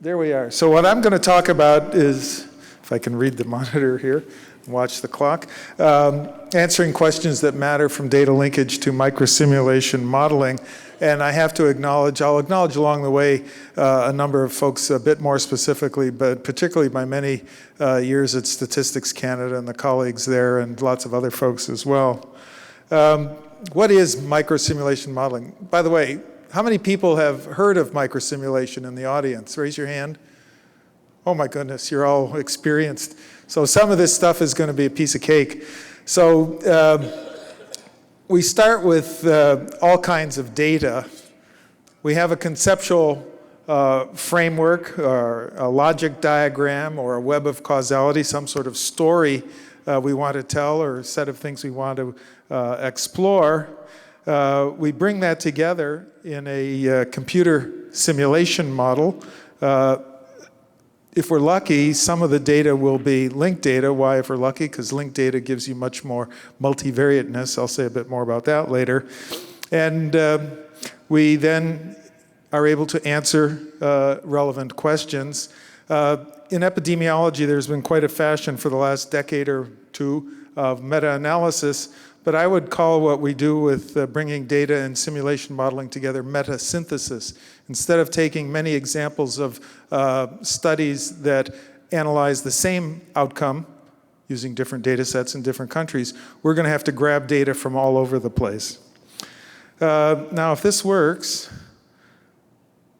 There we are. So what I'm going to talk about is, if I can read the monitor here, watch the clock, answering questions that matter from data linkage to microsimulation modeling. And I have to acknowledge, I'll acknowledge along the way a number of folks a bit more specifically, but particularly my many years at Statistics Canada and the colleagues there and lots of other folks as well. What is microsimulation modeling? By the way, how many people have heard of microsimulation in the audience? Raise your hand. Oh my goodness, you're all experienced. So some of this stuff is going to be a piece of cake. So we start with all kinds of data. We have a conceptual framework or a logic diagram or a web of causality, some sort of story we want to tell or a set of things we want to explore. We bring that together in a computer simulation model. If we're lucky, some of the data will be linked data. Why, if we're lucky? Because linked data gives you much more multivariateness. I'll say a bit more about that later. And we then are able to answer relevant questions. In epidemiology, there's been quite a fashion for the last decade or two of meta-analysis, but I would call what we do with bringing data and simulation modeling together meta-synthesis. Instead of taking many examples of studies that analyze the same outcome using different data sets in different countries, we're going to have to grab data from all over the place. Now, if this works,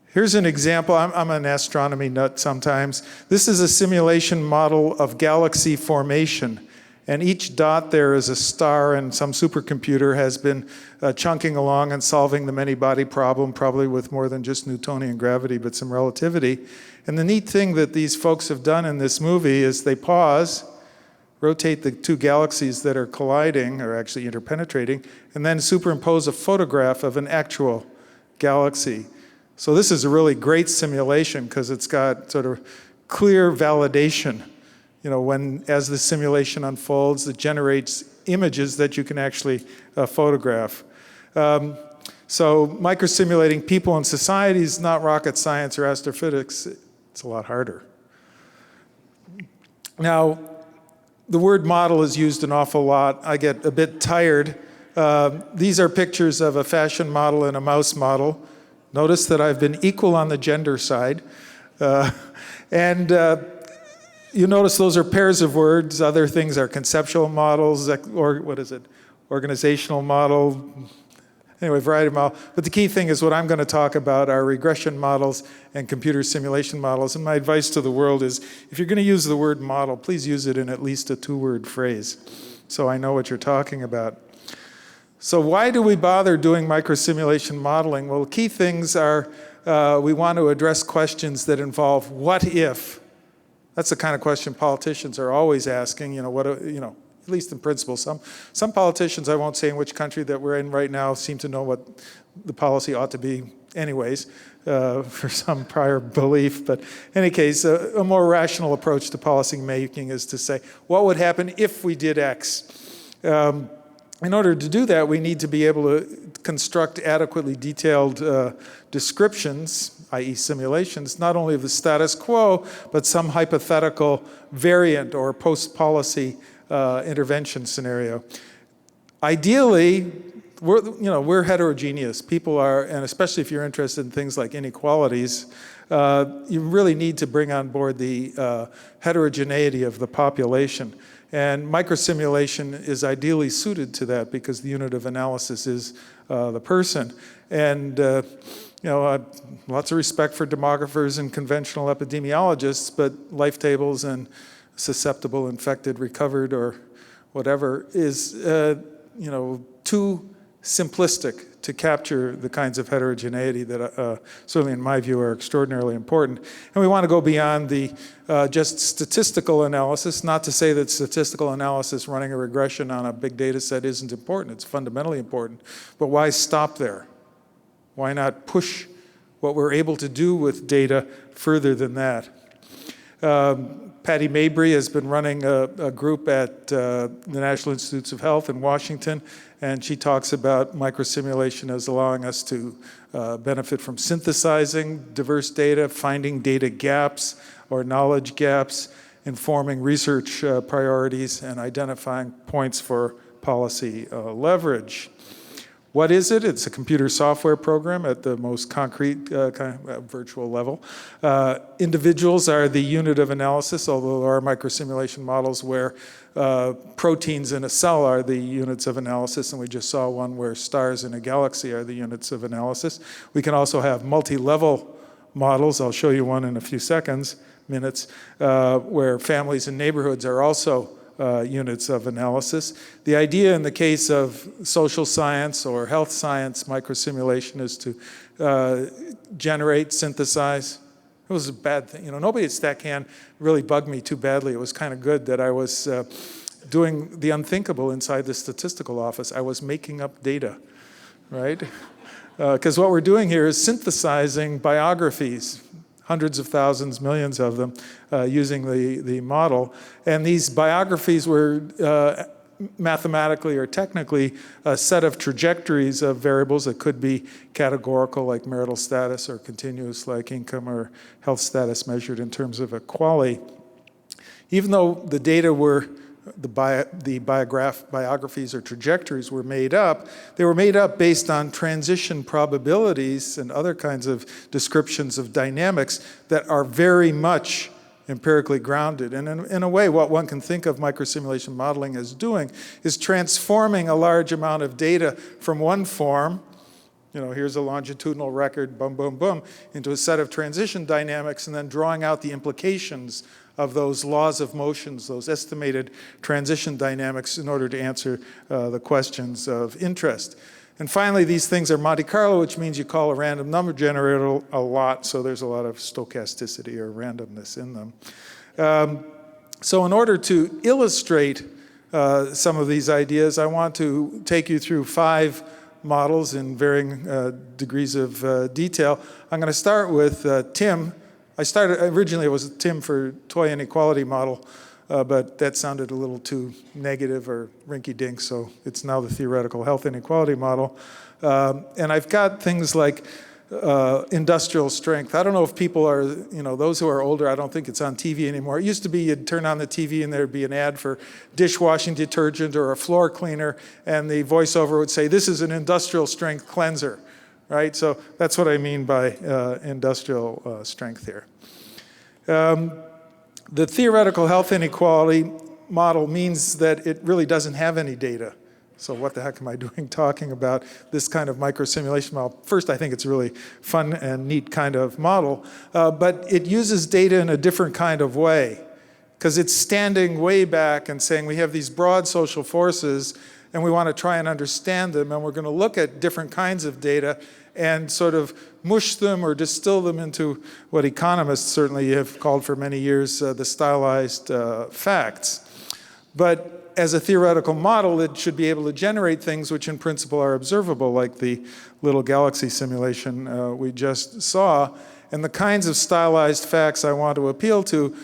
here's an example. I'm an astronomy nut sometimes. This is a simulation model of galaxy formation. And each dot there is a star, and some supercomputer has been chunking along and solving the many-body problem, probably with more than just Newtonian gravity, but some relativity. And the neat thing that these folks have done in this movie is they pause, rotate the two galaxies that are colliding, or actually interpenetrating, and then superimpose a photograph of an actual galaxy. So this is a really great simulation because it's got sort of clear validation. You know, as the simulation unfolds, it generates images that you can actually photograph. So microsimulating people and society is not rocket science or astrophysics. It's a lot harder. Now, the word model is used an awful lot. I get a bit tired. These are pictures of a fashion model and a mouse model. Notice that I've been equal on the gender side. You notice those are pairs of words. Other things are conceptual models, or what is it? Organizational model. Anyway, variety of model. But the key thing is what I'm going to talk about are regression models and computer simulation models. And my advice to the world is, if you're going to use the word model, please use it in at least a two-word phrase, so I know what you're talking about. So why do we bother doing microsimulation modeling? Well, key things are we want to address questions that involve what if. That's the kind of question politicians are always asking, at least in principle. Some politicians, I won't say in which country that we're in right now, seem to know what the policy ought to be anyways, for some prior belief. But in any case, a more rational approach to policy making is to say, what would happen if we did X? In order to do that, we need to be able to construct adequately detailed descriptions, i.e. simulations, not only of the status quo, but some hypothetical variant or post-policy intervention scenario. Ideally, we're heterogeneous. People are, and especially if you're interested in things like inequalities, you really need to bring on board the heterogeneity of the population. And microsimulation is ideally suited to that because the unit of analysis is the person. And lots of respect for demographers and conventional epidemiologists, but life tables and susceptible, infected, recovered, or whatever is too simplistic to capture the kinds of heterogeneity that certainly in my view are extraordinarily important. And we want to go beyond the just statistical analysis, not to say that statistical analysis running a regression on a big data set isn't important, it's fundamentally important, but why stop there? Why not push what we're able to do with data further than that? Patty Mabry has been running a group at the National Institutes of Health in Washington, and she talks about microsimulation as allowing us to benefit from synthesizing diverse data, finding data gaps or knowledge gaps, informing research priorities, and identifying points for policy leverage. What is it? It's a computer software program at the most concrete kind of virtual level. Individuals are the unit of analysis, although there are microsimulation models where proteins in a cell are the units of analysis, and we just saw one where stars in a galaxy are the units of analysis. We can also have multi-level models. I'll show you one in a few minutes, where families and neighborhoods are also units of analysis. The idea in the case of social science or health science microsimulation is to generate, synthesize. It was a bad thing. Nobody at StatCan really bugged me too badly. It was kind of good that I was doing the unthinkable inside the statistical office. I was making up data, right? Because what we're doing here is synthesizing biographies, hundreds of thousands, millions of them, using the model. And these biographies were mathematically or technically a set of trajectories of variables that could be categorical, like marital status, or continuous, like income or health status measured in terms of equality. Even though the data were the biographies or trajectories were made up, they were made up based on transition probabilities and other kinds of descriptions of dynamics that are very much empirically grounded. And in a way, what one can think of microsimulation modeling as doing is transforming a large amount of data from one form, here's a longitudinal record, boom, boom, boom, into a set of transition dynamics, and then drawing out the implications of those laws of motions, those estimated transition dynamics, in order to answer the questions of interest. And finally, these things are Monte Carlo, which means you call a random number generator a lot, so there's a lot of stochasticity or randomness in them. So in order to illustrate some of these ideas, I want to take you through 5 models in varying degrees of detail. I'm going to start with Tim. Originally it was Tim for toy inequality model, but that sounded a little too negative or rinky-dink, so it's now the theoretical health inequality model. And I've got things like industrial strength. I don't know if people are, those who are older, I don't think it's on TV anymore. It used to be you'd turn on the TV and there'd be an ad for dishwashing detergent or a floor cleaner, and the voiceover would say, "This is an industrial strength cleanser." Right? So that's what I mean by industrial strength here. The theoretical health inequality model means that it really doesn't have any data. So what the heck am I doing talking about this kind of microsimulation model? First, I think it's a really fun and neat kind of model, but it uses data in a different kind of way, because it's standing way back and saying we have these broad social forces and we want to try and understand them, and we're going to look at different kinds of data and sort of mush them or distill them into what economists certainly have called for many years the stylized facts. But as a theoretical model, it should be able to generate things which in principle are observable, like the little galaxy simulation we just saw. And the kinds of stylized facts I want to appeal to,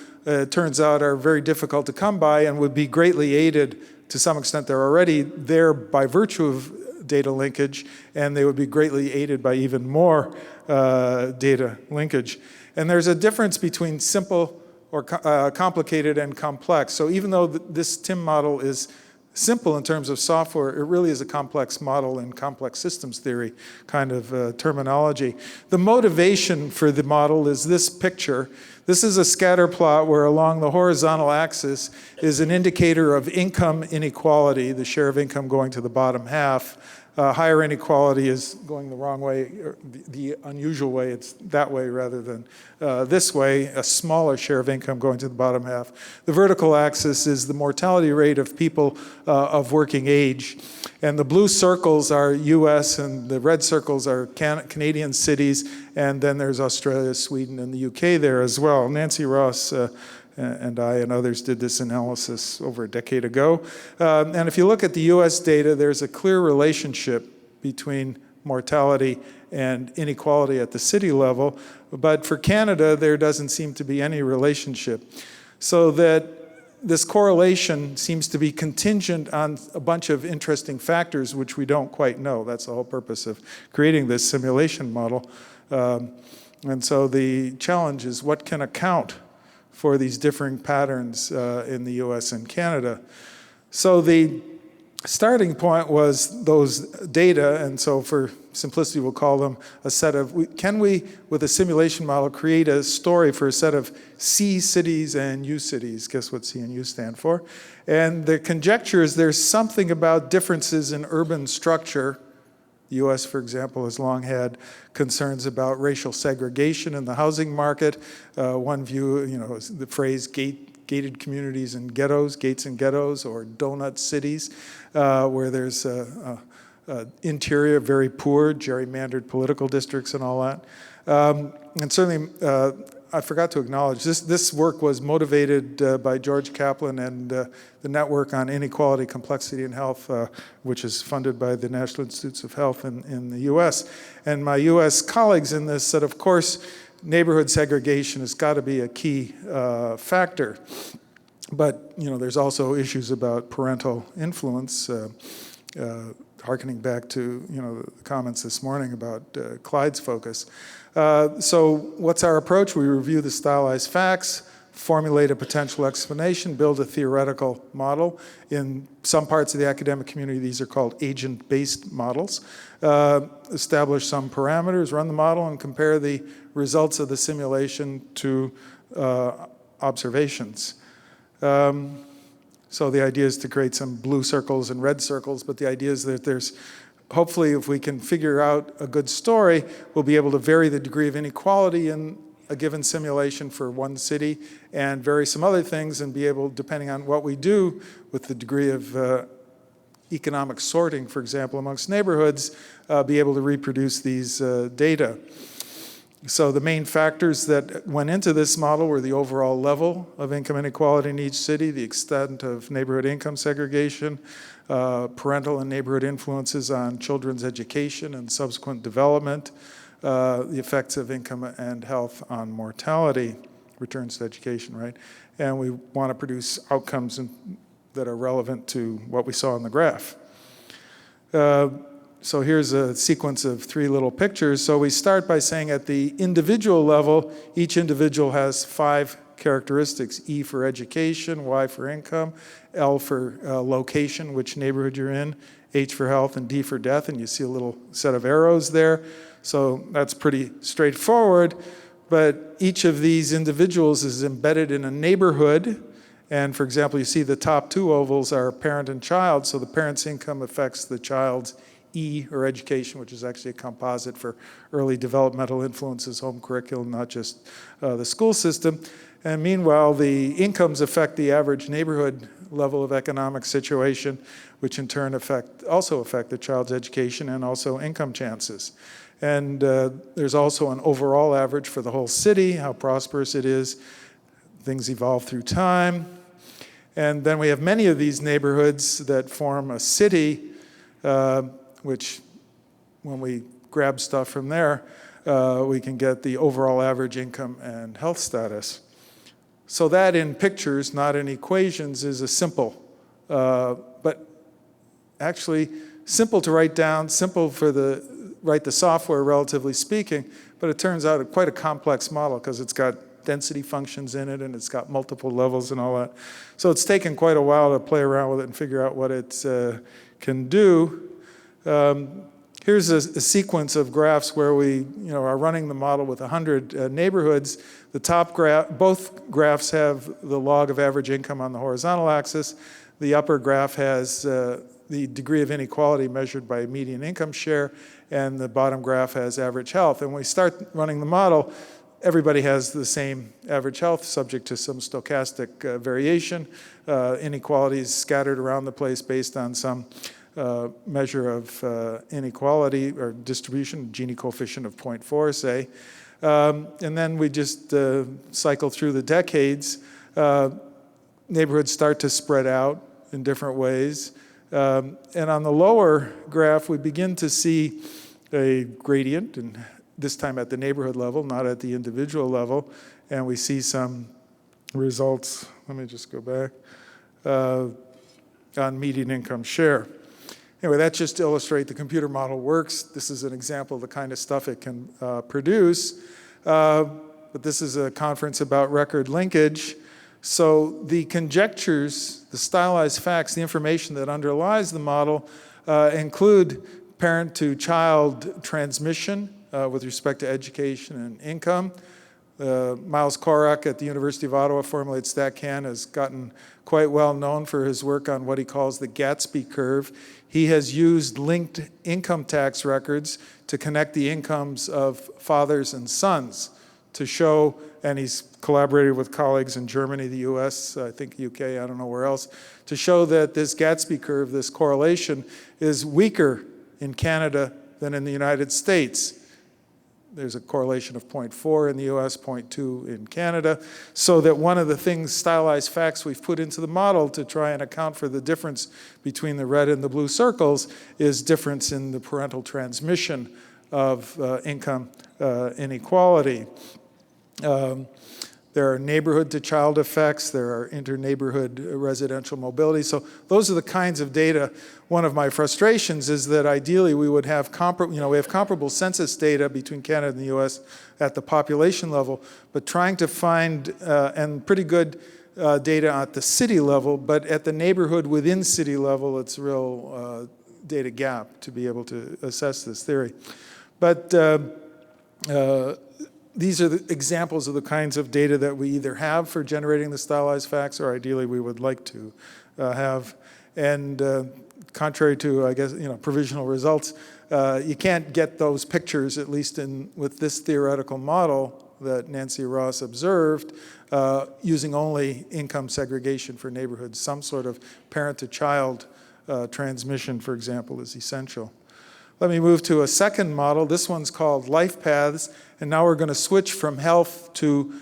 turns out, are very difficult to come by and would be greatly aided. To some extent, they're already there by virtue of data linkage, and they would be greatly aided by even more data linkage. And there's a difference between simple or complicated and complex. So even though this TIM model is simple in terms of software, it really is a complex model in complex systems theory kind of terminology. The motivation for the model is this picture. This is a scatter plot where along the horizontal axis is an indicator of income inequality, the share of income going to the bottom half. Higher inequality is going the wrong way, or the unusual way. It's that way rather than this way, a smaller share of income going to the bottom half. The vertical axis is the mortality rate of people of working age. And the blue circles are US and the red circles are Canadian cities. And then there's Australia, Sweden, and the UK there as well. Nancy Ross and I and others did this analysis over a decade ago. And if you look at the US data, there's a clear relationship between mortality and inequality at the city level. But for Canada, there doesn't seem to be any relationship. So that this correlation seems to be contingent on a bunch of interesting factors which we don't quite know. That's the whole purpose of creating this simulation model. And so the challenge is what can account for these differing patterns in the US and Canada. So the starting point was those data, and so for simplicity we'll call them a set of, can we, with a simulation model, create a story for a set of C cities and U cities? Guess what C and U stand for? And the conjecture is there's something about differences in urban structure. The US, for example, has long had concerns about racial segregation in the housing market. One view, is the phrase gated communities and ghettos, gates and ghettos, or donut cities, where there's interior, very poor, gerrymandered political districts and all that. And certainly, I forgot to acknowledge, this work was motivated by George Kaplan and the Network on Inequality, Complexity, and Health, which is funded by the National Institutes of Health in the US. And my US colleagues in this said, of course, neighborhood segregation has got to be a key factor. But there's also issues about parental influence, harkening back to the comments this morning about Clyde's focus. So what's our approach? We review the stylized facts, formulate a potential explanation, build a theoretical model. In some parts of the academic community, these are called agent-based models. Establish some parameters, run the model, and compare the results of the simulation to observations. So the idea is to create some blue circles and red circles, but the idea is that there's, hopefully if we can figure out a good story, we'll be able to vary the degree of inequality in a given simulation for one city and vary some other things and be able, depending on what we do with the degree of economic sorting, for example, amongst neighborhoods, be able to reproduce these data. So the main factors that went into this model were the overall level of income inequality in each city, the extent of neighborhood income segregation, parental and neighborhood influences on children's education and subsequent development, the effects of income and health on mortality, returns to education, right? And we want to produce outcomes that are relevant to what we saw in the graph. So here's a sequence of 3 little pictures. So we start by saying at the individual level, each individual has 5 characteristics: E for education, Y for income, L for location, which neighborhood you're in, H for health, and D for death. And you see a little set of arrows there. So that's pretty straightforward. But each of these individuals is embedded in a neighborhood. And for example, you see the top 2 ovals are parent and child. So the parent's income affects the child's E, or education, which is actually a composite for early developmental influences, home curriculum, not just the school system. And meanwhile, the incomes affect the average neighborhood level of economic situation, which in turn also affect the child's education and also income chances. And there's also an overall average for the whole city, how prosperous it is. Things evolve through time. And then we have many of these neighborhoods that form a city, which when we grab stuff from there, we can get the overall average income and health status. So that in pictures, not in equations, is a simple, but actually simple to write down, simple for write the software, relatively speaking, but it turns out quite a complex model because it's got density functions in it and it's got multiple levels and all that. So it's taken quite a while to play around with it and figure out what it can do. Here's a sequence of graphs where we are running the model with 100 neighborhoods. The top graph, both graphs have the log of average income on the horizontal axis. The upper graph has the degree of inequality measured by median income share, and the bottom graph has average health. And when we start running the model, everybody has the same average health, subject to some stochastic variation. Inequalities scattered around the place based on some measure of inequality or distribution, Gini coefficient of 0.4, say. And then we just cycle through the decades. Neighborhoods start to spread out in different ways. And on the lower graph, we begin to see a gradient, and this time at the neighborhood level, not at the individual level, and we see some results. Let me just go back on median income share. Anyway, that just to illustrate the computer model works. This is an example of the kind of stuff it can produce. But this is a conference about record linkage. So the conjectures, the stylized facts, the information that underlies the model include parent-to-child transmission with respect to education and income. Miles Korak at the University of Ottawa formulates StatCan, has gotten quite well known for his work on what he calls the Gatsby curve. He has used linked income tax records to connect the incomes of fathers and sons to show, and he's collaborated with colleagues in Germany, the US, I think UK, I don't know where else, to show that this Gatsby curve, this correlation, is weaker in Canada than in the United States. There's a correlation of 0.4 in the US, 0.2 in Canada, so that one of the things, stylized facts we've put into the model to try and account for the difference between the red and the blue circles is difference in the parental transmission of income inequality. There are neighborhood-to-child effects. There are inter-neighborhood residential mobility. So those are the kinds of data. One of my frustrations is that ideally we would have we have comparable census data between Canada and the U.S. at the population level, but trying to find and pretty good data at the city level, but at the neighborhood within city level, it's a real data gap to be able to assess this theory. But these are the examples of the kinds of data that we either have for generating the stylized facts or ideally we would like to have. And contrary to, I guess, provisional results, you can't get those pictures, at least with this theoretical model that Nancy Ross observed, using only income segregation for neighborhoods. Some sort of parent-to-child transmission, for example, is essential. Let me move to a second model. This one's called Life Paths, and now we're going to switch from health to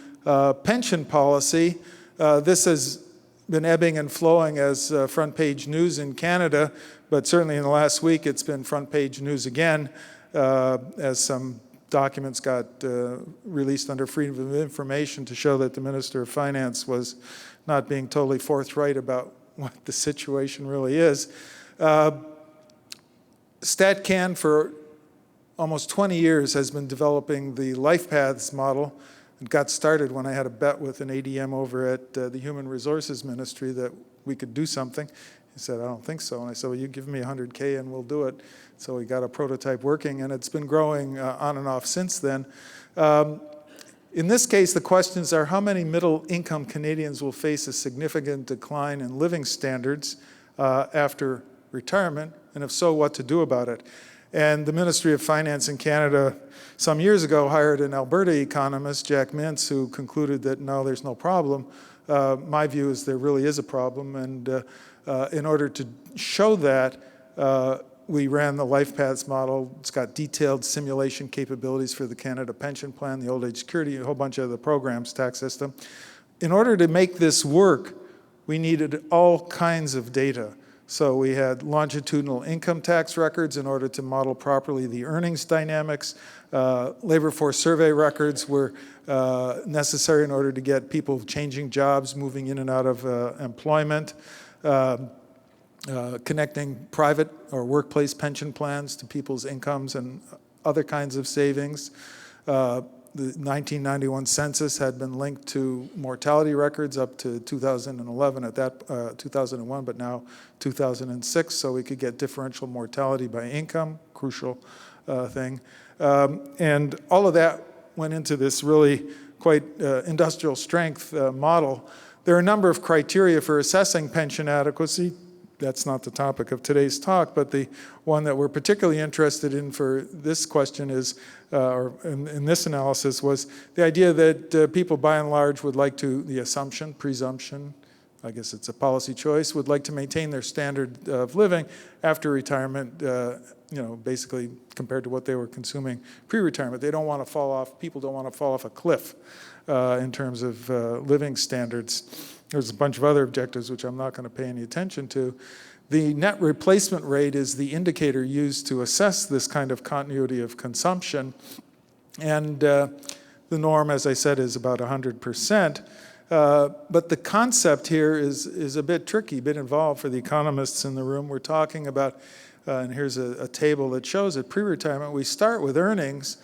pension policy. This has been ebbing and flowing as front page news in Canada, but certainly in the last week it's been front page news again as some documents got released under Freedom of Information to show that the Minister of Finance was not being totally forthright about what the situation really is. StatCan for almost 20 years has been developing the Life Paths model. It got started when I had a bet with an ADM over at the Human Resources Ministry that we could do something. He said, I don't think so. And I said, well, you give me 100K and we'll do it. So we got a prototype working, and it's been growing on and off since then. In this case, the questions are how many middle-income Canadians will face a significant decline in living standards after retirement, and if so, what to do about it. And the Ministry of Finance in Canada some years ago hired an Alberta economist, Jack Mintz, who concluded that no, there's no problem. My view is there really is a problem, and in order to show that, we ran the Life Paths model. It's got detailed simulation capabilities for the Canada Pension Plan, the Old Age Security, a whole bunch of the programs, tax system. In order to make this work, we needed all kinds of data. So we had longitudinal income tax records in order to model properly the earnings dynamics. Labor force survey records were necessary in order to get people changing jobs, moving in and out of employment, connecting private or workplace pension plans to people's incomes and other kinds of savings. The 1991 census had been linked to mortality records up to 2011 at that 2001, but now 2006, so we could get differential mortality by income, crucial thing. And all of that went into this really quite industrial strength model. There are a number of criteria for assessing pension adequacy. That's not the topic of today's talk, but the one that we're particularly interested in for this question is, or in this analysis, was the idea that people by and large would like to, the assumption, presumption, I guess it's a policy choice, would like to maintain their standard of living after retirement, basically compared to what they were consuming pre-retirement. They don't want to fall off, people don't want to fall off a cliff in terms of living standards. There's a bunch of other objectives which I'm not going to pay any attention to. The net replacement rate is the indicator used to assess this kind of continuity of consumption. And the norm, as I said, is about 100%. But the concept here is a bit tricky, a bit involved for the economists in the room. We're talking about, and here's a table that shows it, pre-retirement, we start with earnings.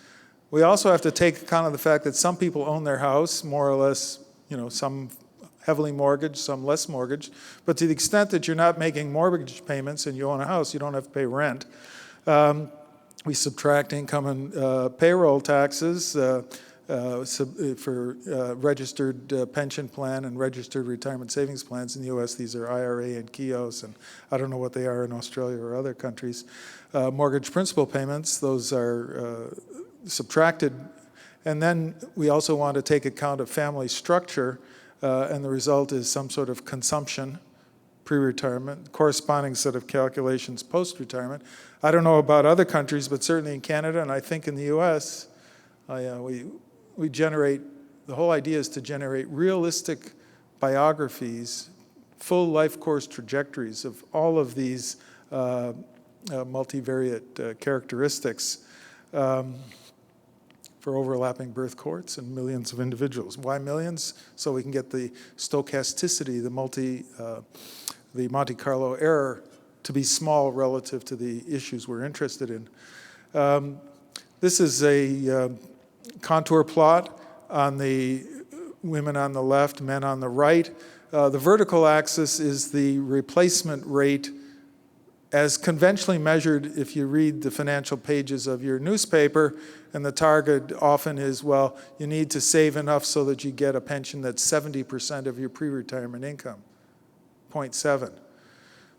We also have to take account of the fact that some people own their house, more or less, some heavily mortgaged, some less mortgaged. But to the extent that you're not making mortgage payments and you own a house, you don't have to pay rent. We subtract income and payroll taxes for registered pension plan and registered retirement savings plans. In the US, these are IRA and KIOS, and I don't know what they are in Australia or other countries. Mortgage principal payments, those are subtracted. And then we also want to take account of family structure, and the result is some sort of consumption pre-retirement, corresponding set of calculations post-retirement. I don't know about other countries, but certainly in Canada, and I think in the US, we generate, the whole idea is to generate realistic biographies, full life course trajectories of all of these multivariate characteristics for overlapping birth cohorts and millions of individuals. Why millions? So we can get the stochasticity, the Monte Carlo error to be small relative to the issues we're interested in. This is a contour plot on the women on the left, men on the right. The vertical axis is the replacement rate as conventionally measured if you read the financial pages of your newspaper, and the target often is, well, you need to save enough so that you get a pension that's 70% of your pre-retirement income, 0.7.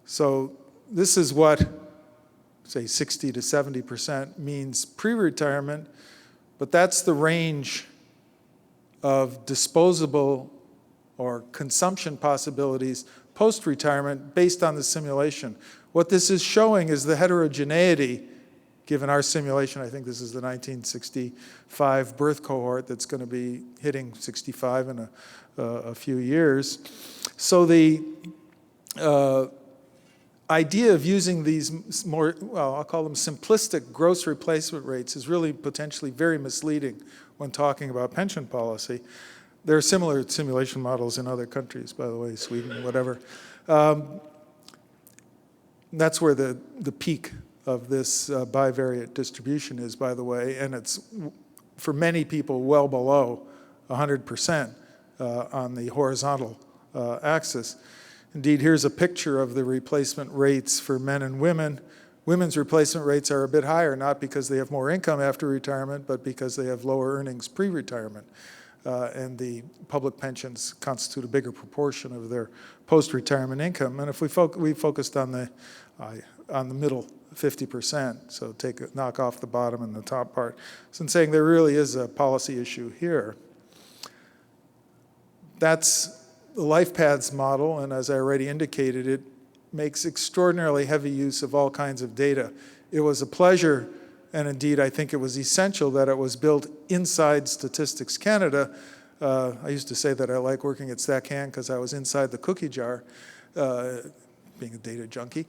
So this is what, say, 60 to 70% means pre-retirement, but that's the range of disposable or consumption possibilities post-retirement based on the simulation. What this is showing is the heterogeneity, given our simulation. I think this is the 1965 birth cohort that's going to be hitting 65 in a few years. So the idea of using these more, well, I'll call them simplistic gross replacement rates is really potentially very misleading when talking about pension policy. There are similar simulation models in other countries, by the way, Sweden, whatever. That's where the peak of this bivariate distribution is, by the way, and it's, for many people, well below 100% on the horizontal axis. Indeed, here's a picture of the replacement rates for men and women. Women's replacement rates are a bit higher, not because they have more income after retirement, but because they have lower earnings pre-retirement. And the public pensions constitute a bigger proportion of their post-retirement income. And if we focused on the middle 50%, so knock off the bottom and the top part. So I'm saying there really is a policy issue here. That's the life paths model, and as I already indicated, it makes extraordinarily heavy use of all kinds of data. It was a pleasure, and indeed I think it was essential that it was built inside Statistics Canada. I used to say that I like working at StatCan because I was inside the cookie jar, being a data junkie,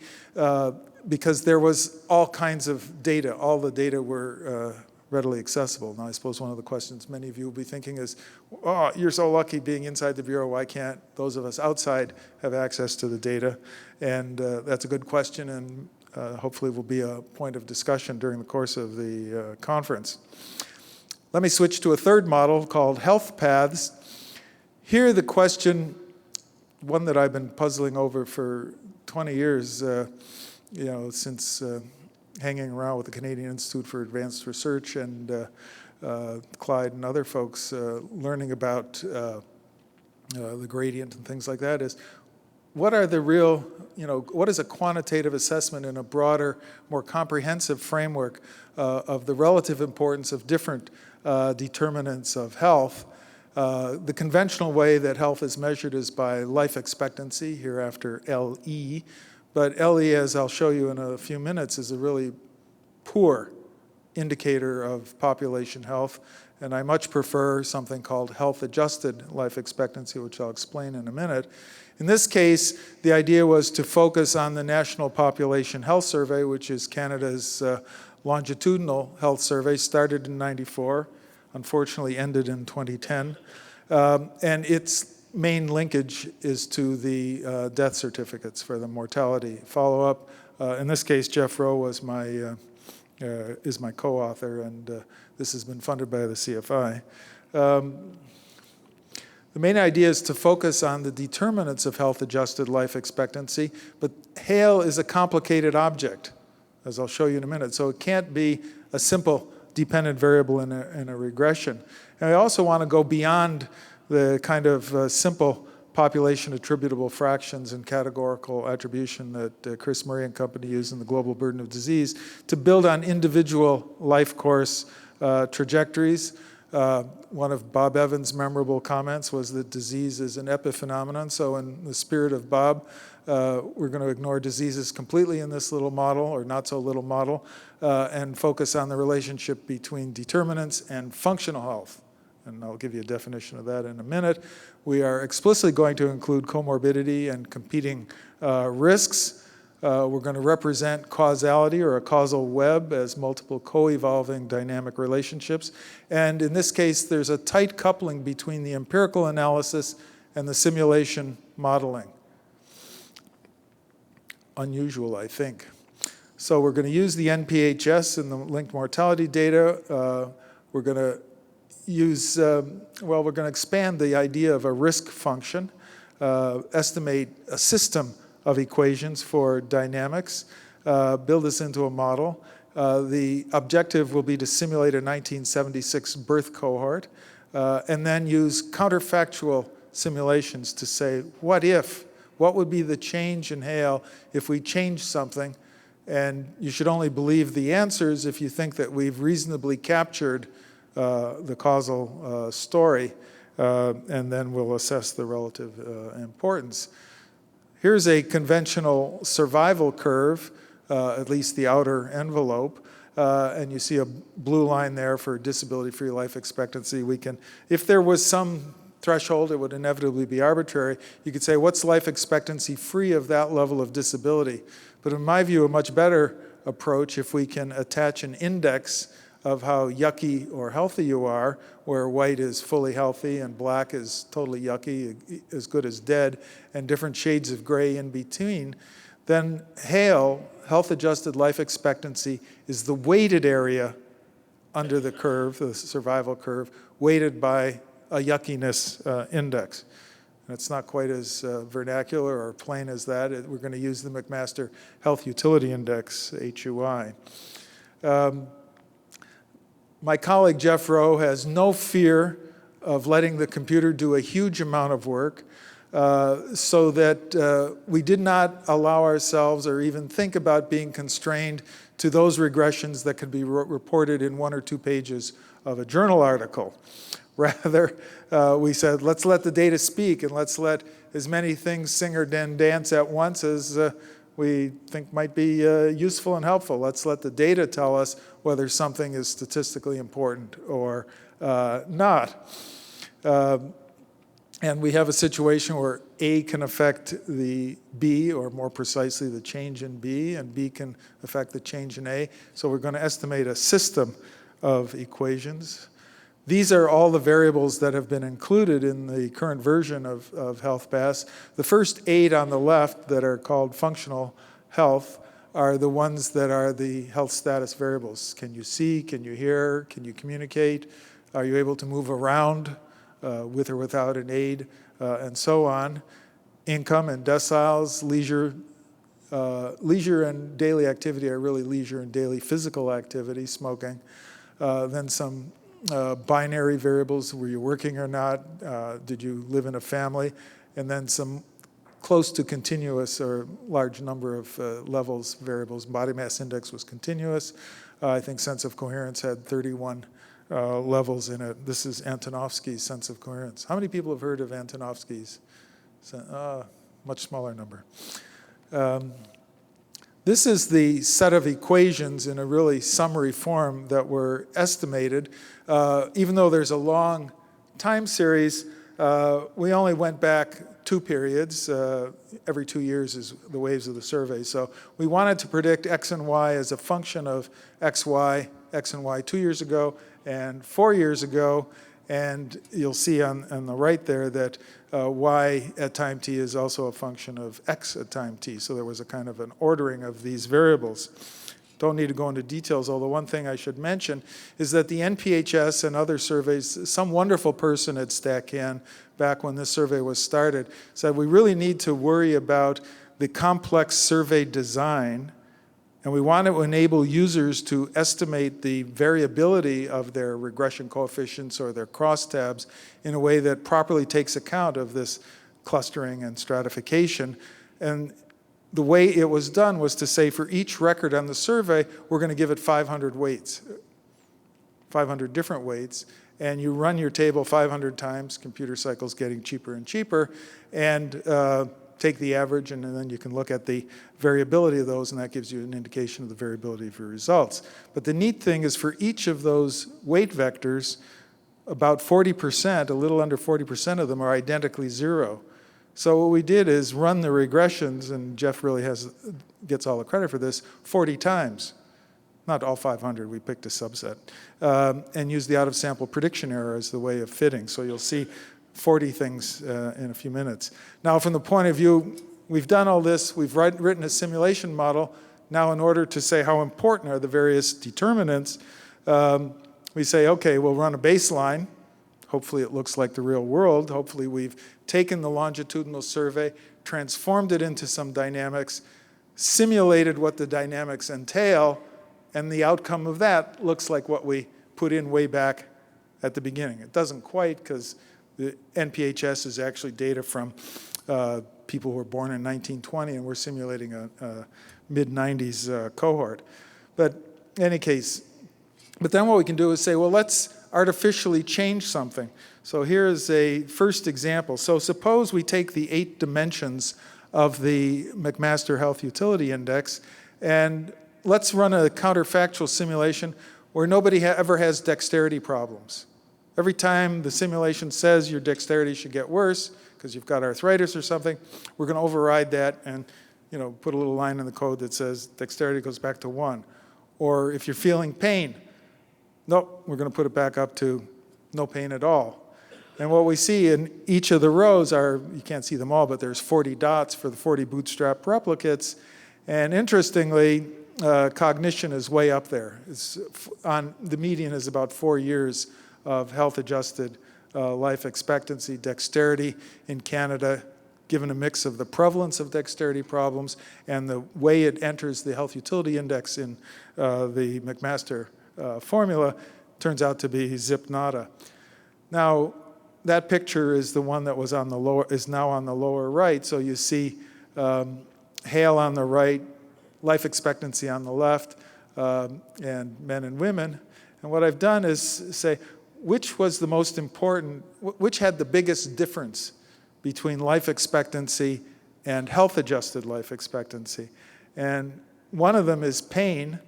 because there was all kinds of data. All the data were readily accessible. Now, I suppose one of the questions many of you will be thinking is, oh, you're so lucky being inside the Bureau, why can't those of us outside have access to the data? And that's a good question, and hopefully will be a point of discussion during the course of the conference. Let me switch to a third model called health paths. Here the question, one that I've been puzzling over for 20 years, since hanging around with the Canadian Institute for Advanced Research and Clyde and other folks learning about the gradient and things like that, is what are the real, what is a quantitative assessment in a broader, more comprehensive framework of the relative importance of different determinants of health? The conventional way that health is measured is by life expectancy, hereafter LE. But LE, as I'll show you in a few minutes, is a really poor indicator of population health, and I much prefer something called health-adjusted life expectancy, which I'll explain in a minute. In this case, the idea was to focus on the National Population Health Survey, which is Canada's longitudinal health survey, started in '94, unfortunately ended in 2010, and its main linkage is to the death certificates for the mortality follow-up. In this case, Jeff Rowe was is my co-author, and this has been funded by the CFI. The main idea is to focus on the determinants of health-adjusted life expectancy, but HALE is a complicated object, as I'll show you in a minute, so it can't be a simple dependent variable in a regression. And I also want to go beyond the kind of simple population attributable fractions and categorical attribution that Chris Murray and company use in the global burden of disease to build on individual life course trajectories. One of Bob Evans' memorable comments was that disease is an epiphenomenon. So in the spirit of Bob, we're going to ignore diseases completely in this little model, or not so little model, and focus on the relationship between determinants and functional health. And I'll give you a definition of that in a minute. We are explicitly going to include comorbidity and competing risks. We're going to represent causality, or a causal web, as multiple co-evolving dynamic relationships. And in this case, there's a tight coupling between the empirical analysis and the simulation modeling. Unusual, I think. So we're going to use the NPHS and the linked mortality data. We're going to use, we're going to expand the idea of a risk function, estimate a system of equations for dynamics, build this into a model. The objective will be to simulate a 1976 birth cohort, and then use counterfactual simulations to say, what would be the change in HALE if we change something? And you should only believe the answers if you think that we've reasonably captured the causal story, and then we'll assess the relative importance. Here's a conventional survival curve, at least the outer envelope, and you see a blue line there for disability-free life expectancy. We can, if there was some threshold, it would inevitably be arbitrary. You could say, what's life expectancy free of that level of disability? But in my view, a much better approach, if we can attach an index of how yucky or healthy you are, where white is fully healthy and black is totally yucky, as good as dead, and different shades of gray in between, then HALE, health-adjusted life expectancy, is the weighted area under the curve, the survival curve, weighted by a yuckiness index. And it's not quite as vernacular or plain as that. We're going to use the McMaster Health Utility Index, HUI. My colleague Jeff Rowe has no fear of letting the computer do a huge amount of work, so that we did not allow ourselves or even think about being constrained to those regressions that could be reported in 1 or 2 pages of a journal article. Rather, we said, let's let the data speak, and let's let as many things sing or dance at once as we think might be useful and helpful. Let's let the data tell us whether something is statistically important or not. And we have a situation where A can affect the B, or more precisely, the change in B, and B can affect the change in A. So we're going to estimate a system of equations. These are all the variables that have been included in the current version of HealthPass. The first 8 on the left that are called functional health are the ones that are the health status variables. Can you see? Can you hear? Can you communicate? Are you able to move around with or without an aid? And so on. Income and deciles, leisure. Leisure and daily activity are really leisure and daily physical activity, smoking. Then some binary variables, were you working or not? Did you live in a family? And then some close to continuous or large number of levels variables. Body mass index was continuous. I think sense of coherence had 31 levels in it. This is Antonovsky's sense of coherence. How many people have heard of Antonovsky's? Much smaller number. This is the set of equations in a really summary form that were estimated. Even though there's a long time series, we only went back 2 periods. Every 2 years is the waves of the survey. So we wanted to predict X and Y as a function of X and Y 2 years ago and 4 years ago. And you'll see on the right there that Y at time t is also a function of X at time t. So there was a kind of an ordering of these variables. Don't need to go into details, although one thing I should mention is that the NPHS and other surveys, some wonderful person at StatCan back when this survey was started said we really need to worry about the complex survey design, and we want to enable users to estimate the variability of their regression coefficients or their crosstabs in a way that properly takes account of this clustering and stratification. And the way it was done was to say for each record on the survey, we're going to give it 500 weights, 500 different weights, and you run your table 500 times, computer cycles getting cheaper and cheaper, and take the average, and then you can look at the variability of those, and that gives you an indication of the variability of your results. But the neat thing is for each of those weight vectors, about 40%, a little under 40% of them are identically 0. So what we did is run the regressions, and Jeff really gets all the credit for this, 40 times. Not all 500, we picked a subset, and used the out-of-sample prediction error as the way of fitting. So you'll see 40 things in a few minutes. Now, from the point of view, we've done all this, we've written a simulation model. Now, in order to say how important are the various determinants, we say, okay, we'll run a baseline. Hopefully it looks like the real world. Hopefully we've taken the longitudinal survey, transformed it into some dynamics, simulated what the dynamics entail, and the outcome of that looks like what we put in way back at the beginning. It doesn't quite, because the NPHS is actually data from people who were born in 1920, and we're simulating a mid-90s cohort. But in any case, but then what we can do is say, well, let's artificially change something. So here's a first example. So suppose we take the 8 dimensions of the McMaster Health Utility Index, and let's run a counterfactual simulation where nobody ever has dexterity problems. Every time the simulation says your dexterity should get worse because you've got arthritis or something, we're going to override that and put a little line in the code that says dexterity goes back to 1. Or if you're feeling pain, nope, we're going to put it back up to no pain at all. And what we see in each of the rows are, you can't see them all, but there's 40 dots for the 40 bootstrap replicates. And interestingly, cognition is way up there. The median is about 4 years of health-adjusted life expectancy. Dexterity in Canada, given a mix of the prevalence of dexterity problems and the way it enters the Health Utility Index in the McMaster formula, turns out to be zip nada. Now, that picture is the one that was on the lower, is now on the lower right. So you see HALE on the right, life expectancy on the left, and men and women. And what I've done is say, which was the most important, which had the biggest difference between life expectancy and health-adjusted life expectancy? And one of them is pain,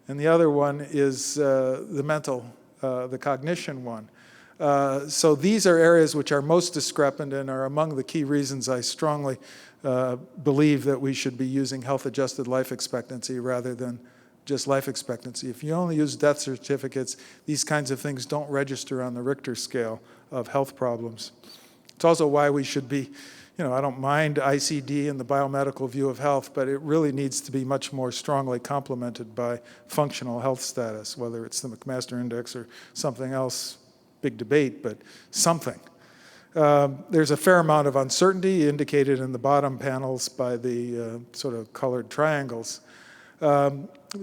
and the other one is the mental, the cognition one. So these are areas which are most discrepant and are among the key reasons I strongly believe that we should be using health-adjusted life expectancy rather than just life expectancy. If you only use death certificates, these kinds of things don't register on the Richter scale of health problems. It's also why we should be, I don't mind ICD and the biomedical view of health, but it really needs to be much more strongly complemented by functional health status, whether it's the McMaster Index or something else. Big debate, but something. There's a fair amount of uncertainty indicated in the bottom panels by the sort of colored triangles.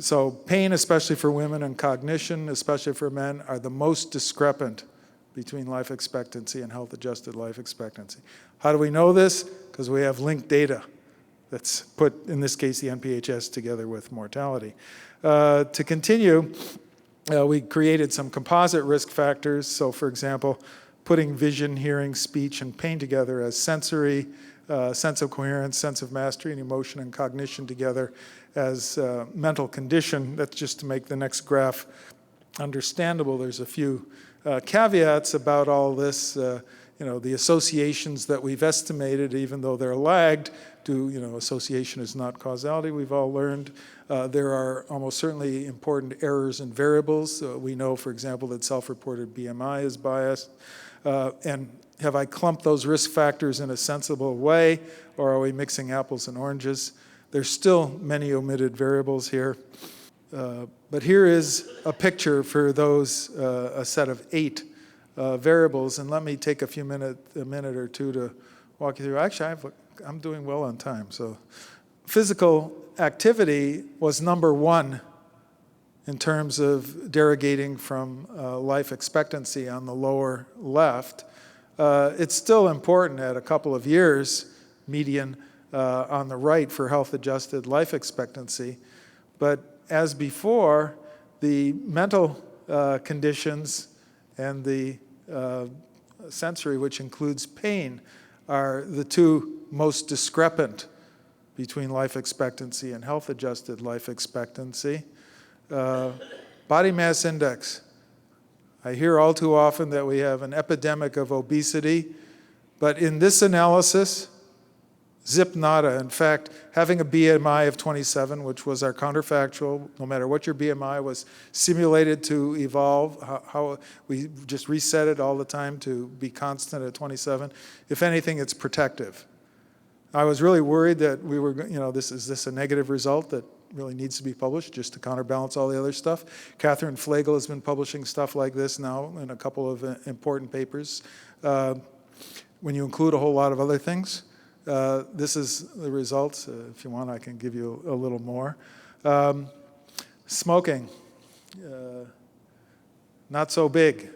So pain, especially for women, and cognition, especially for men, are the most discrepant between life expectancy and health-adjusted life expectancy. How do we know this? Because we have linked data that's put, in this case, the NPHS together with mortality. To continue, we created some composite risk factors. So, for example, putting vision, hearing, speech, and pain together as sensory, sense of coherence, sense of mastery, and emotion and cognition together as mental condition. That's just to make the next graph understandable. There's a few caveats about all this. The associations that we've estimated, even though they're lagged, association is not causality, we've all learned. There are almost certainly important errors in variables. We know, for example, that self-reported BMI is biased. And have I clumped those risk factors in a sensible way, or are we mixing apples and oranges? There's still many omitted variables here. But here is a picture for those, a set of 8 variables. And let me take a minute or two to walk you through. Actually, I'm doing well on time. So physical activity was number 1 in terms of derogating from life expectancy on the lower left. It's still important at a couple of years, median on the right for health-adjusted life expectancy. But as before, the mental conditions and the sensory, which includes pain, are the 2 most discrepant between life expectancy and health-adjusted life expectancy. Body mass index. I hear all too often that we have an epidemic of obesity, but in this analysis, zip nada. In fact, having a BMI of 27, which was our counterfactual, no matter what your BMI was, simulated to evolve, how we just reset it all the time to be constant at 27. If anything, it's protective. I was really worried that we were, is this a negative result that really needs to be published just to counterbalance all the other stuff? Catherine Flegel has been publishing stuff like this now in a couple of important papers. When you include a whole lot of other things, this is the results. If you want, I can give you a little more. Smoking, not so big.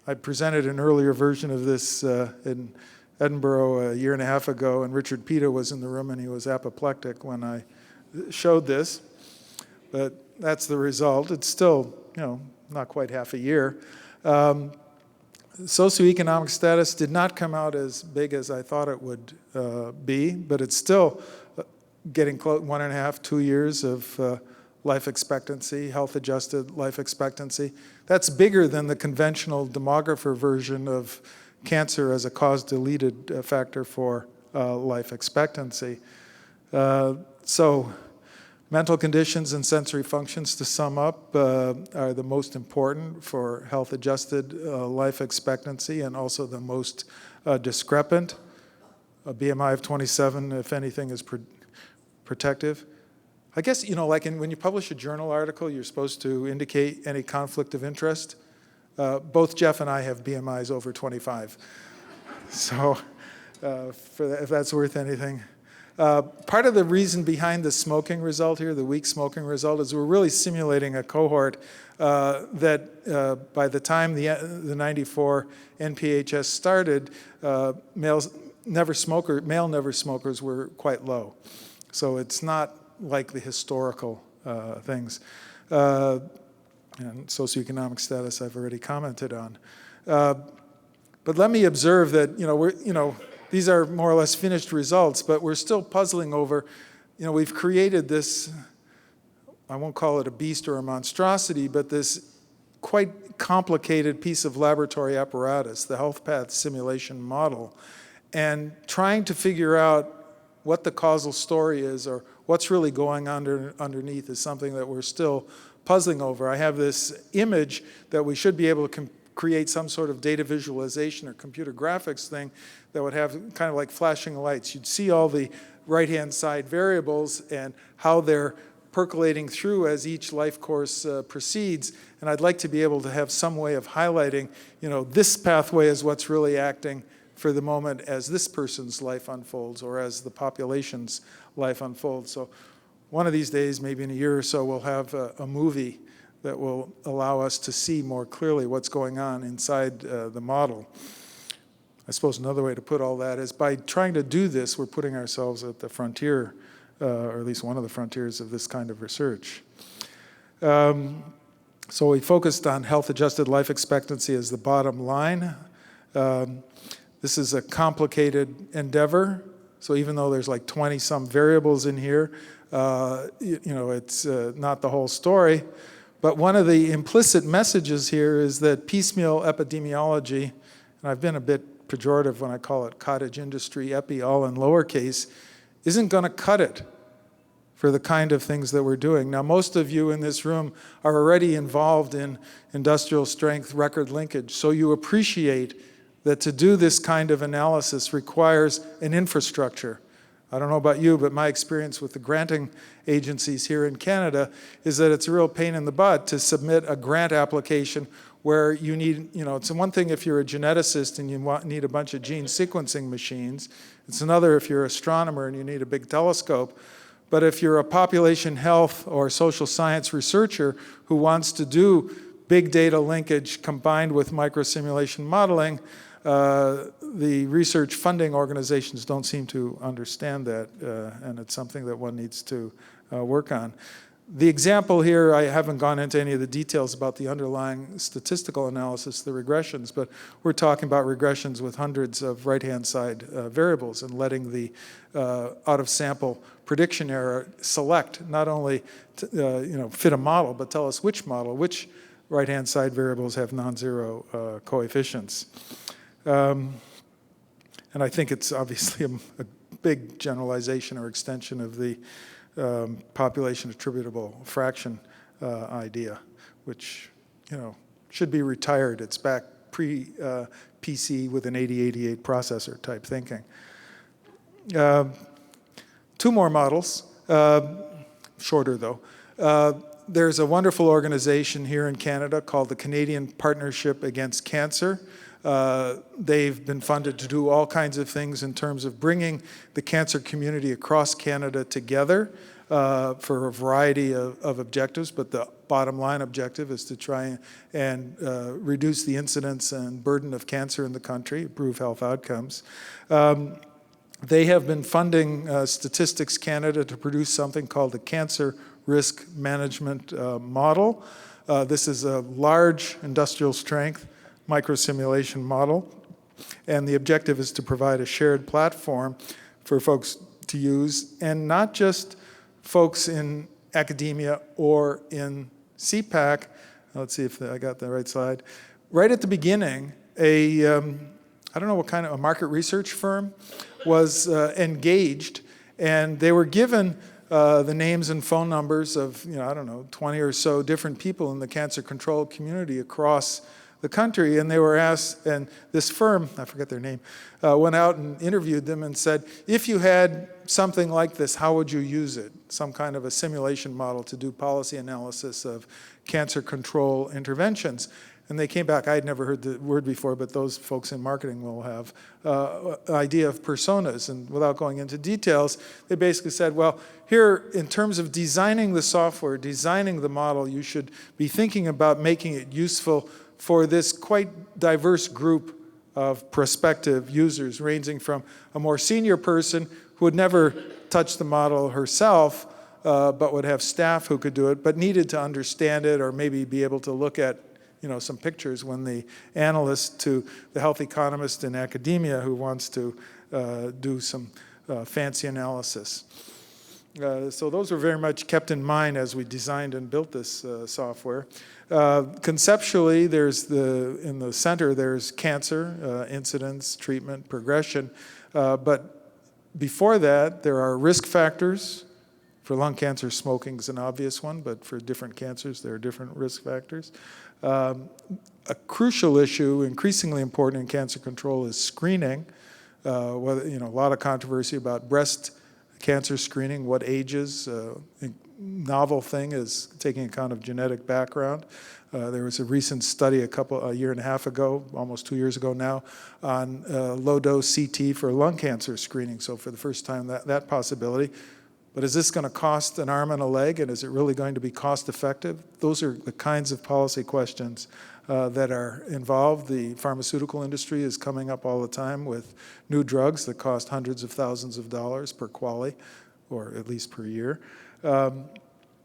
I presented an earlier version of this in Edinburgh a year and a half ago, and Richard Pita was in the room, and he was apoplectic when I showed this. But that's the result. It's still, not quite half a year. Socioeconomic status did not come out as big as I thought it would be, but it's still getting close, 1.5, 2 years of life expectancy, health-adjusted life expectancy. That's bigger than the conventional demographer version of cancer as a cause-deleted factor for life expectancy. So mental conditions and sensory functions, to sum up, are the most important for health-adjusted life expectancy and also the most discrepant. A BMI of 27, if anything, is protective. I guess, when you publish a journal article, you're supposed to indicate any conflict of interest. Both Jeff and I have BMIs over 25. So if that's worth anything. Part of the reason behind the smoking result here, the weak smoking result, is we're really simulating a cohort that by the time the 94 NPHS started, male never smokers were quite low. So it's not like the historical things. And socioeconomic status I've already commented on. But let me observe that, these are more or less finished results, but we're still puzzling over, we've created this, I won't call it a beast or a monstrosity, but this quite complicated piece of laboratory apparatus, the health path simulation model, and trying to figure out what the causal story is or what's really going on underneath is something that we're still puzzling over. I have this image that we should be able to create some sort of data visualization or computer graphics thing that would have kind of like flashing lights. You'd see all the right-hand side variables and how they're percolating through as each life course proceeds. And I'd like to be able to have some way of highlighting, this pathway is what's really acting for the moment as this person's life unfolds or as the population's life unfolds. So one of these days, maybe in a year or so, we'll have a movie that will allow us to see more clearly what's going on inside the model. I suppose another way to put all that is by trying to do this, we're putting ourselves at the frontier, or at least one of the frontiers of this kind of research. So we focused on health-adjusted life expectancy as the bottom line. This is a complicated endeavor. So even though there's like 20-some variables in here, it's not the whole story. But one of the implicit messages here is that piecemeal epidemiology, and I've been a bit pejorative when I call it cottage industry epi, all in lowercase, isn't going to cut it for the kind of things that we're doing. Now, most of you in this room are already involved in industrial strength record linkage, so you appreciate that to do this kind of analysis requires an infrastructure. I don't know about you, but my experience with the granting agencies here in Canada is that it's a real pain in the butt to submit a grant application where you need, it's one thing if you're a geneticist and you need a bunch of gene sequencing machines. It's another if you're an astronomer and you need a big telescope. But if you're a population health or social science researcher who wants to do big data linkage combined with microsimulation modeling, the research funding organizations don't seem to understand that, and it's something that one needs to work on. The example here, I haven't gone into any of the details about the underlying statistical analysis, the regressions, but we're talking about regressions with hundreds of right-hand side variables and letting the out-of-sample prediction error select, not only fit a model, but tell us which model, which right-hand side variables have non-zero coefficients. And I think it's obviously a big generalization or extension of the population attributable fraction idea, which should be retired. It's back pre-PC with an 8088 processor type thinking. Two more models, shorter though. There's a wonderful organization here in Canada called the Canadian Partnership Against Cancer. They've been funded to do all kinds of things in terms of bringing the cancer community across Canada together for a variety of objectives, but the bottom line objective is to try and reduce the incidence and burden of cancer in the country, improve health outcomes. They have been funding Statistics Canada to produce something called the Cancer Risk Management Model. This is a large industrial strength microsimulation model, and the objective is to provide a shared platform for folks to use, and not just folks in academia or in CPAC. Let's see if I got the right slide. Right at the beginning, I don't know what kind of a market research firm was engaged, and they were given the names and phone numbers of 20 or so different people in the cancer control community across the country, and they were asked, and this firm, I forget their name, went out and interviewed them and said, if you had something like this, how would you use it? Some kind of a simulation model to do policy analysis of cancer control interventions. And they came back, I had never heard the word before, but those folks in marketing will have an idea of personas. And without going into details, they basically said, well, here, in terms of designing the software, designing the model, you should be thinking about making it useful for this quite diverse group of prospective users, ranging from a more senior person who would never touch the model herself, but would have staff who could do it, but needed to understand it or maybe be able to look at some pictures when the analyst to the health economist in academia who wants to do some fancy analysis. So those were very much kept in mind as we designed and built this software. Conceptually, in the center, there's cancer, incidence, treatment, progression. But before that, there are risk factors. For lung cancer, smoking is an obvious one, but for different cancers, there are different risk factors. A crucial issue, increasingly important in cancer control, is screening. A lot of controversy about breast cancer screening, what ages. Novel thing is taking account of genetic background. There was a recent study a year and a half ago, almost 2 years ago now, on low-dose CT for lung cancer screening. So for the first time, that possibility. But is this going to cost an arm and a leg, and is it really going to be cost effective? Those are the kinds of policy questions that are involved. The pharmaceutical industry is coming up all the time with new drugs that cost hundreds of thousands of dollars per quali, or at least per year.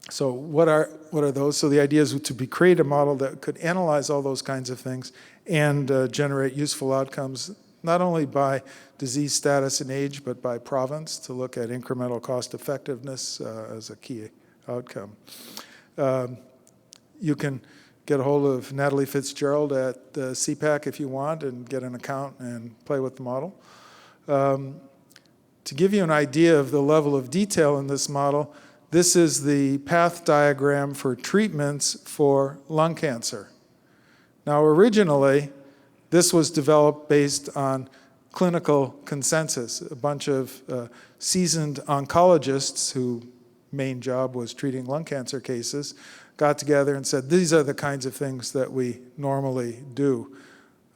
So what are those? So the idea is to create a model that could analyze all those kinds of things and generate useful outcomes not only by disease status and age, but by province, to look at incremental cost effectiveness as a key outcome. You can get a hold of Natalie Fitzgerald at CPAC if you want and get an account and play with the model. To give you an idea of the level of detail in this model, this is the path diagram for treatments for lung cancer. Now, originally, this was developed based on clinical consensus. A bunch of seasoned oncologists whose main job was treating lung cancer cases got together and said, these are the kinds of things that we normally do.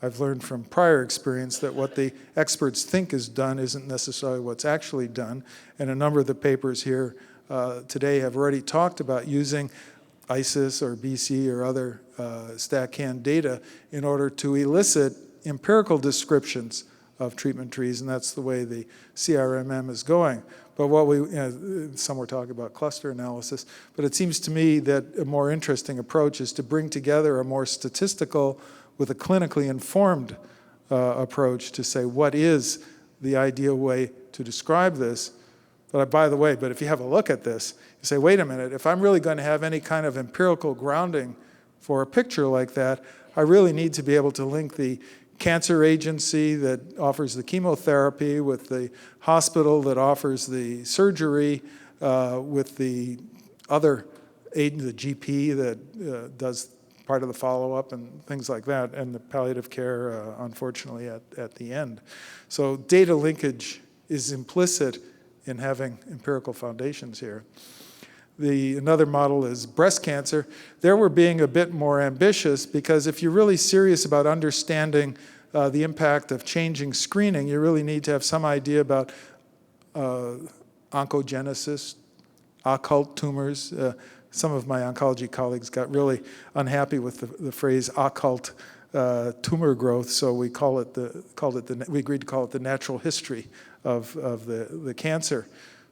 I've learned from prior experience that what the experts think is done isn't necessarily what's actually done. And a number of the papers here today have already talked about using ISIS or BC or other StatCan data in order to elicit empirical descriptions of treatment trees, and that's the way the CRMM is going. But what some were talking about cluster analysis, but it seems to me that a more interesting approach is to bring together a more statistical with a clinically informed approach to say what is the ideal way to describe this. But by the way, if you have a look at this, you say, wait a minute, if I'm really going to have any kind of empirical grounding for a picture like that, I really need to be able to link the cancer agency that offers the chemotherapy with the hospital that offers the surgery, with the other aid, the GP that does part of the follow-up and things like that, and the palliative care, unfortunately, at the end. So data linkage is implicit in having empirical foundations here. Another model is breast cancer. There we're being a bit more ambitious because if you're really serious about understanding the impact of changing screening, you really need to have some idea about oncogenesis, occult tumors. Some of my oncology colleagues got really unhappy with the phrase occult tumor growth, so we agreed to call it the natural history of the cancer.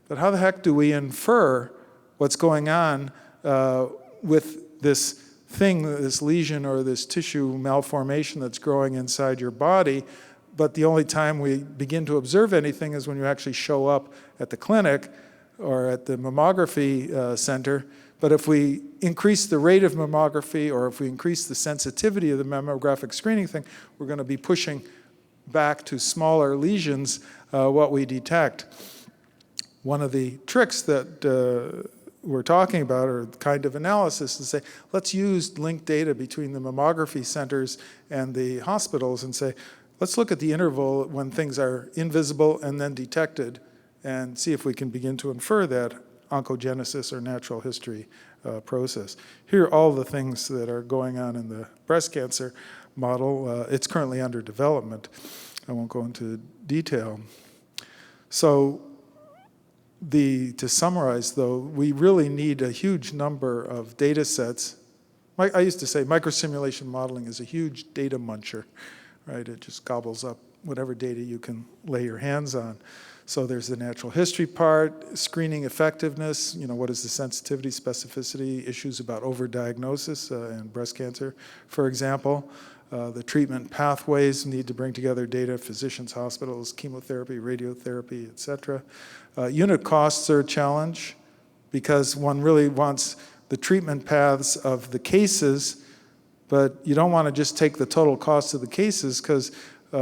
But how the heck do we infer what's going on with this thing, this lesion or this tissue malformation that's growing inside your body? But the only time we begin to observe anything is when you actually show up at the clinic or at the mammography center. But if we increase the rate of mammography or if we increase the sensitivity of the mammographic screening thing, we're going to be pushing back to smaller lesions what we detect. One of the tricks that we're talking about, or kind of analysis, is to say, let's use linked data between the mammography centers and the hospitals and say, let's look at the interval when things are invisible and then detected and see if we can begin to infer that oncogenesis or natural history process. Here are all the things that are going on in the breast cancer model. It's currently under development. I won't go into detail. So to summarize, though, we really need a huge number of data sets. I used to say microsimulation modeling is a huge data muncher, right? It just gobbles up whatever data you can lay your hands on. So there's the natural history part, screening effectiveness, what is the sensitivity, specificity, issues about overdiagnosis in breast cancer, for example. The treatment pathways need to bring together data, physicians, hospitals, chemotherapy, radiotherapy, et cetera. Unit costs are a challenge because one really wants the treatment paths of the cases, but you don't want to just take the total cost of the cases because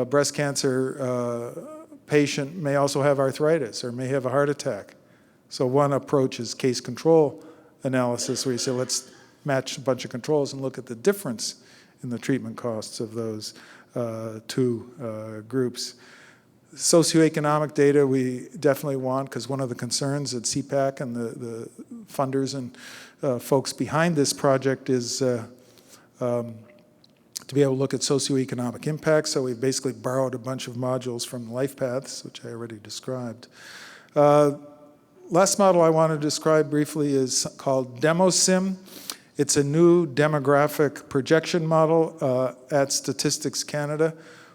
breast cancer patient may also have arthritis or may have a heart attack. So one approach is case control analysis where you say, let's match a bunch of controls and look at the difference in the treatment costs of those two groups. Socioeconomic data we definitely want because one of the concerns at CPAC and the funders and folks behind this project is to be able to look at socioeconomic impacts. So we've basically borrowed a bunch of modules from life paths, which I already described. Last model I want to describe briefly is called DemoSim. It's a new demographic projection model at Statistics Canada.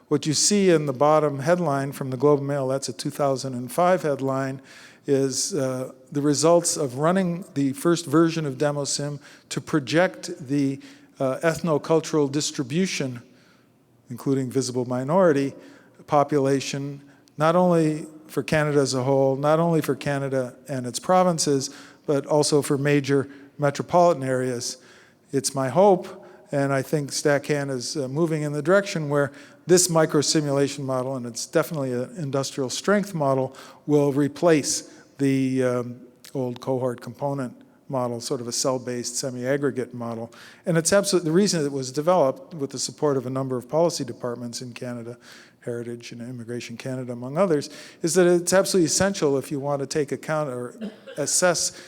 What you see in the bottom headline from the Globe and Mail, that's a 2005 headline, is the results of running the first version of DemoSim to project the ethnocultural distribution, including visible minority, population, not only for Canada as a whole, not only for Canada and its provinces, but also for major metropolitan areas. It's my hope, and I think StatCan is moving in the direction where this microsimulation model, and it's definitely an industrial strength model, will replace the old cohort component model, sort of a cell-based semi-aggregate model. And it's absolutely the reason it was developed with the support of a number of policy departments in Canada, Heritage and Immigration Canada, among others, is that it's absolutely essential if you want to take account or assess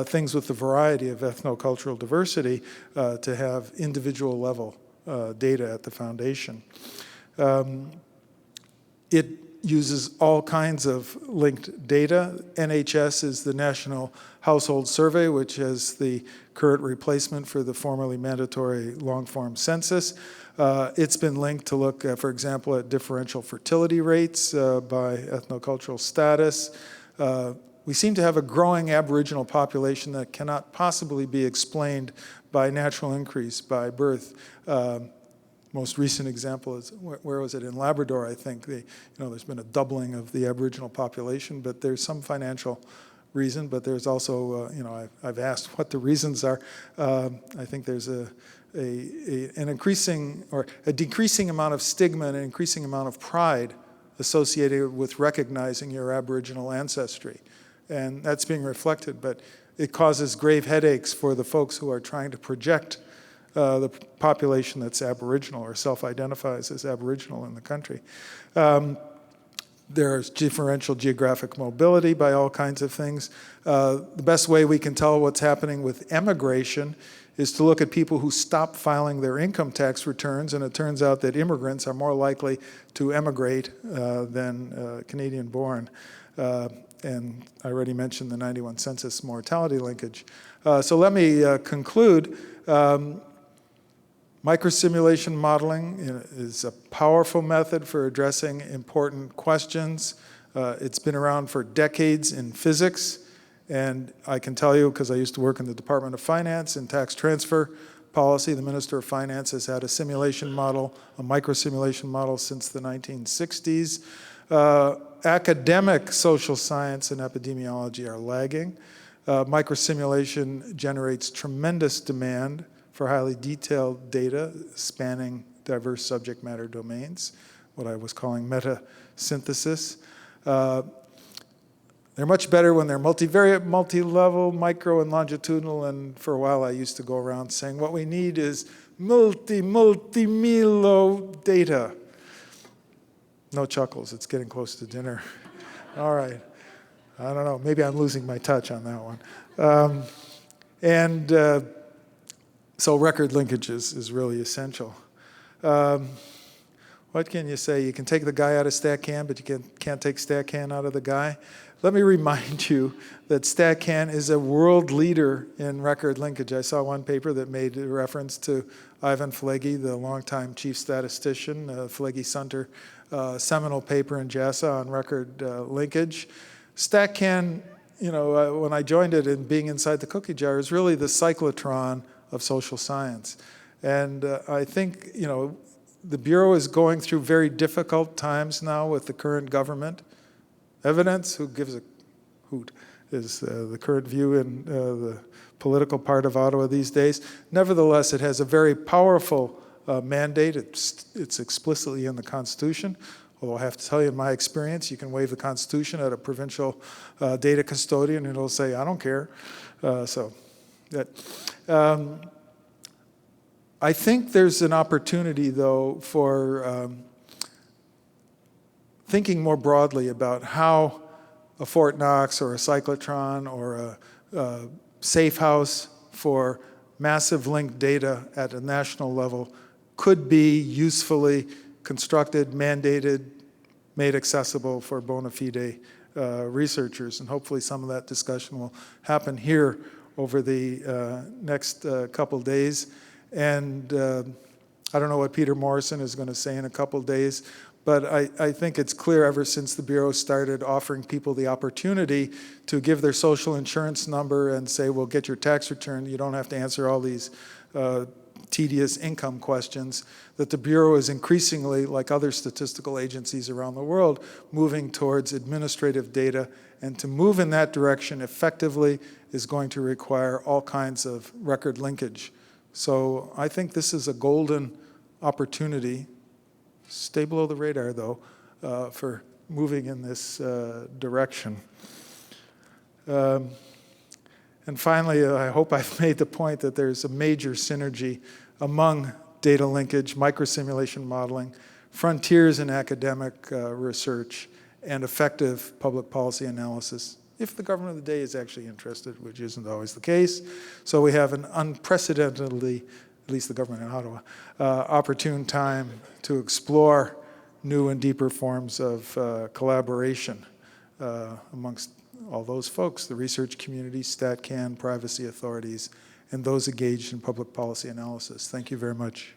things with the variety of ethnocultural diversity to have individual level data at the foundation. It uses all kinds of linked data. NHS is the National Household Survey, which is the current replacement for the formerly mandatory long-form census. It's been linked to look, for example, at differential fertility rates by ethnocultural status. We seem to have a growing Aboriginal population that cannot possibly be explained by natural increase, by birth. Most recent example is, where was it, in Labrador, I think. There's been a doubling of the Aboriginal population, but there's some financial reason, but there's also, I've asked what the reasons are. I think there's an increasing or a decreasing amount of stigma and an increasing amount of pride associated with recognizing your Aboriginal ancestry. And that's being reflected, but it causes grave headaches for the folks who are trying to project the population that's Aboriginal or self-identifies as Aboriginal in the country. There's differential geographic mobility by all kinds of things. The best way we can tell what's happening with emigration is to look at people who stop filing their income tax returns, and it turns out that immigrants are more likely to emigrate than Canadian-born. And I already mentioned the 91 census mortality linkage. So let me conclude. Microsimulation modeling is a powerful method for addressing important questions. It's been around for decades in physics, and I can tell you, because I used to work in the Department of Finance and tax transfer policy, the Minister of Finance has had a simulation model, a microsimulation model, since the 1960s. Academic social science and epidemiology are lagging. Microsimulation generates tremendous demand for highly detailed data spanning diverse subject matter domains, what I was calling meta-synthesis. They're much better when they're multivariate, multi-level, micro, and longitudinal, and for a while I used to go around saying what we need is multi-milo data. No chuckles, it's getting close to dinner. All right, I don't know, maybe I'm losing my touch on that one. So record linkage is really essential. What can you say? You can take the guy out of StatCan, but you can't take StatCan out of the guy. Let me remind you that StatCan is a world leader in record linkage. I saw one paper that made a reference to Ivan Flegge, the longtime chief statistician, Flegge-Sunter seminal paper in JASA on record linkage. StatCan, when I joined it and being inside the cookie jar, is really the cyclotron of social science. And I think, the Bureau is going through very difficult times now with the current government. Evidence, who gives a hoot, is the current view in the political part of Ottawa these days. Nevertheless, it has a very powerful mandate. It's explicitly in the Constitution. Although I have to tell you, in my experience, you can waive the Constitution at a provincial data custodian and it'll say, I don't care. I think there's an opportunity, though, for thinking more broadly about how a Fort Knox or a cyclotron or a safe house for massive linked data at a national level could be usefully constructed, mandated, made accessible for bona fide researchers. And hopefully some of that discussion will happen here over the next couple days. And I don't know what Peter Morrison is going to say in a couple days, but I think it's clear ever since the Bureau started offering people the opportunity to give their social insurance number and say, well, get your tax return. You don't have to answer all these tedious income questions, that the Bureau is increasingly, like other statistical agencies around the world, moving towards administrative data. And to move in that direction effectively is going to require all kinds of record linkage. So I think this is a golden opportunity, stay below the radar though, for moving in this direction. And finally, I hope I've made the point that there's a major synergy among data linkage, microsimulation modeling, frontiers in academic research, and effective public policy analysis, if the government of the day is actually interested, which isn't always the case. So we have an unprecedentedly, at least the government in Ottawa, opportune time to explore new and deeper forms of collaboration amongst all those folks, the research community, StatCan, privacy authorities, and those engaged in public policy analysis. Thank you very much.